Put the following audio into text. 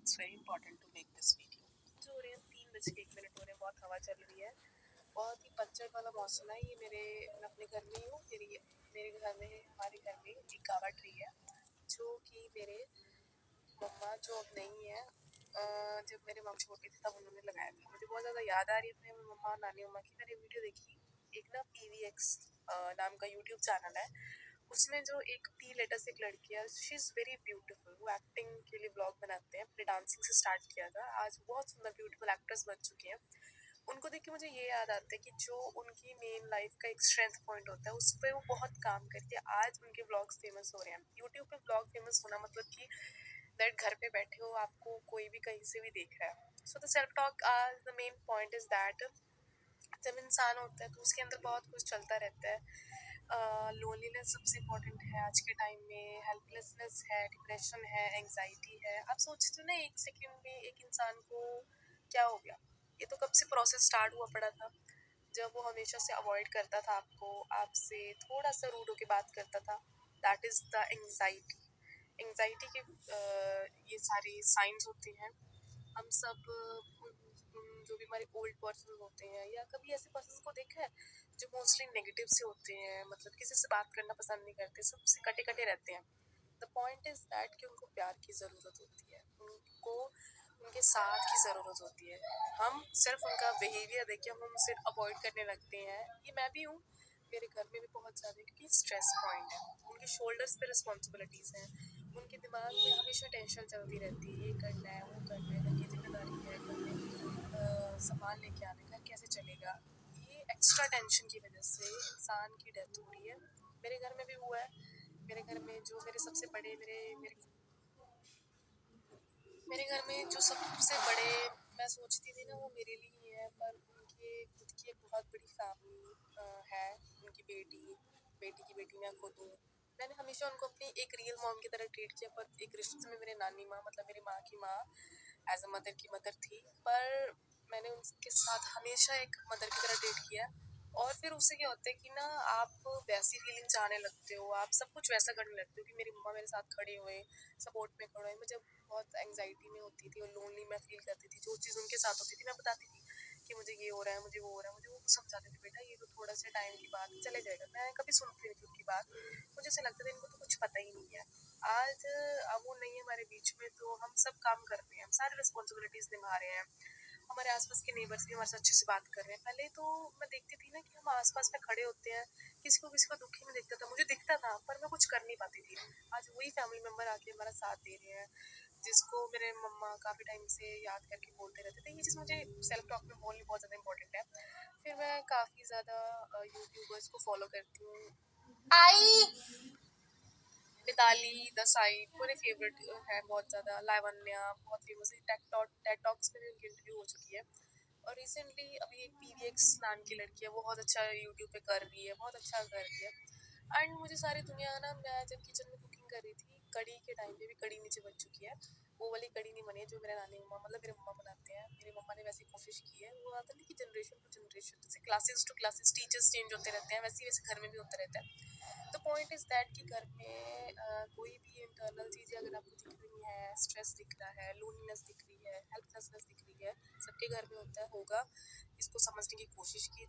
It's very important to make this video. जो हो रहे हैं 3:01 हो रहे हैं, बहुत हवा चल रही है, बहुत ही पतझड़ वाला मौसम है। ये मैं अपने घर में ही हूँ। मेरे घर में हमारे घर में एक गावा ट्री है जो कि मेरे मम्मा जो अब नहीं है, जब मेरे मम्मा छोटी थी तब उन्होंने लगाया था। मुझे बहुत ज़्यादा याद आ रही है अपने मम्मा और नानी मम्मा की। मैंने वीडियो देखी, एक ना PVX नाम का यूट्यूब चैनल है, उसमें जो एक P लेटर से एक लड़की है, शी इज़ वेरी ब्यूटीफुल। वो एक्टिंग के लिए ब्लॉग बनाते हैं, अपने डांसिंग से स्टार्ट किया था, आज बहुत सुंदर ब्यूटीफुल एक्ट्रेस बन चुकी हैं। उनको देख के मुझे ये याद आता है कि जो उनकी मेन लाइफ का एक स्ट्रेंथ पॉइंट होता है, उस पर वो बहुत काम करके आज उनके ब्लॉग्स फेमस हो रहे हैं। यूट्यूब पे ब्लॉग फेमस होना मतलब कि दैट घर पे बैठे हो, आपको कोई भी कहीं से भी देख रहा है। So the self talk the main point is that जब इंसान होता है तो उसके अंदर बहुत कुछ चलता रहता है। लोनलीनेस सबसे इम्पोर्टेंट है आज के टाइम में, हेल्पलेसनेस है, डिप्रेशन है, एंग्जाइटी है। आप सोचते हो ना एक सेकंड में एक इंसान को क्या हो गया। ये तो कब से प्रोसेस स्टार्ट हुआ पड़ा था, जब वो हमेशा से अवॉइड करता था आपको, आपसे थोड़ा सा रूड होके बात करता था। That is the anxiety. Anxiety के ये सारे साइंस होते हैं। हम सब जो भी हमारे ओल्ड पर्सन होते हैं या कभी ऐसे पर्सन को देखा है जो मोस्टली नेगेटिव से होते हैं, मतलब किसी से बात करना पसंद नहीं करते, सबसे कटे कटे रहते हैं। द पॉइंट इज दैट कि उनको प्यार की ज़रूरत होती है, उनको उनके साथ की ज़रूरत होती है। हम सिर्फ उनका बिहेवियर देख के हम उनसे अवॉइड करने लगते हैं। ये मैं भी हूँ, मेरे घर में भी बहुत ज़्यादा, क्योंकि स्ट्रेस पॉइंट है, उनके शोल्डर्स पे रिस्पॉन्सिबिलिटीज़ हैं, उनके दिमाग में हमेशा टेंशन चलती रहती है, ये करना है, वो करना है, घर की जिम्मेदारी है, घर में सामान लेके आने का, कैसे चलेगा। ये एक्स्ट्रा टेंशन की वजह से इंसान की डेथ हो रही है। मेरे घर में भी हुआ है। मेरे घर में जो मेरे सबसे बड़े मेरे मेरे मेरे घर में जो सबसे बड़े मैं सोचती थी ना वो मेरे लिए ही है, पर उनके खुद की एक बहुत बड़ी फैमिली है। उनकी बेटी की बेटी मैं खुद हूँ। मैंने हमेशा उनको अपनी एक रियल मॉम की तरह ट्रीट किया, पर एक रिश्ते में मेरे नानी माँ, मतलब मेरी माँ की माँ एज अ मदर की मदर थी, पर मैंने उनके साथ हमेशा एक मदर की तरह ट्रीट किया। और फिर उससे क्या होता है कि ना आप वैसी फीलिंग चाहने लगते हो, आप सब कुछ वैसा करने लगते हो कि मेरी मम्मा मेरे साथ खड़े हुए, सपोर्ट में खड़े हुए। मैं जब बहुत एंग्जाइटी में होती थी और लोनली मैं फील करती थी, जो चीज़ उनके साथ होती थी मैं बताती थी कि मुझे ये हो रहा है, मुझे वो हो रहा है, मुझे वो समझाते थे, बेटा ये तो थोड़ा सा टाइम की बात चले जाएगा। मैं कभी सुनती नहीं थी उनकी बात, मुझे ऐसा लगता था इनको तो कुछ पता ही नहीं है। आज अब वो नहीं है हमारे बीच में, तो हम सब काम कर रहे हैं, हम सारी रिस्पॉन्सिबिलिटीज निभा रहे हैं। हमारे आसपास के नेबर्स भी हमारे साथ अच्छे से बात कर रहे हैं। पहले तो मैं देखती थी ना कि हम आसपास में खड़े होते हैं, किसी को दुखी में दिखता था, मुझे दिखता था पर मैं कुछ कर नहीं पाती थी। आज वही फैमिली मेम्बर आके हमारा साथ दे रहे हैं, जिसको मेरे मम्मा काफ़ी टाइम से याद करके बोलते रहते थे। ये चीज़ मुझे सेल्फ टॉक में बोलनी बहुत ज़्यादा इंपॉर्टेंट है। फिर मैं काफ़ी ज़्यादा यूट्यूबर्स को फॉलो करती हूँ। आई मिताली द साइड मेरे फेवरेट है बहुत ज़्यादा। लावण्या बहुत फेमस है, टेड टॉक्स में भी उनकी इंटरव्यू हो चुकी है। और रिसेंटली अभी एक PVX नाम की लड़की है, वो बहुत अच्छा यूट्यूब पे कर रही है, बहुत अच्छा कर रही है। एंड मुझे सारी दुनिया ना, मैं जब किचन में कुकिंग कर रही थी, कड़ी के टाइम पे भी कड़ी नीचे बच चुकी है। वो वाली कड़ी नहीं बनी है जो मेरे नानी मम्मा, मतलब मेरे मम्मा बनाते हैं। मेरी मम्मा ने वैसी कोशिश की है। वो आता नहीं कि जनरेशन टू जनरेशन, जैसे classes to classes teachers change होते रहते हैं, वैसे वैसे घर में भी होता रहता है। तो पॉइंट इज दैट कि घर में कोई भी इंटरनल चीज़ें अगर आपको दिख रही है, स्ट्रेस दिख रहा है, लोनलीनेस दिख रही है, हेल्पलेसनेस दिख रही है, सबके घर में होता है, होगा। इसको समझने की कोशिश कीजिए।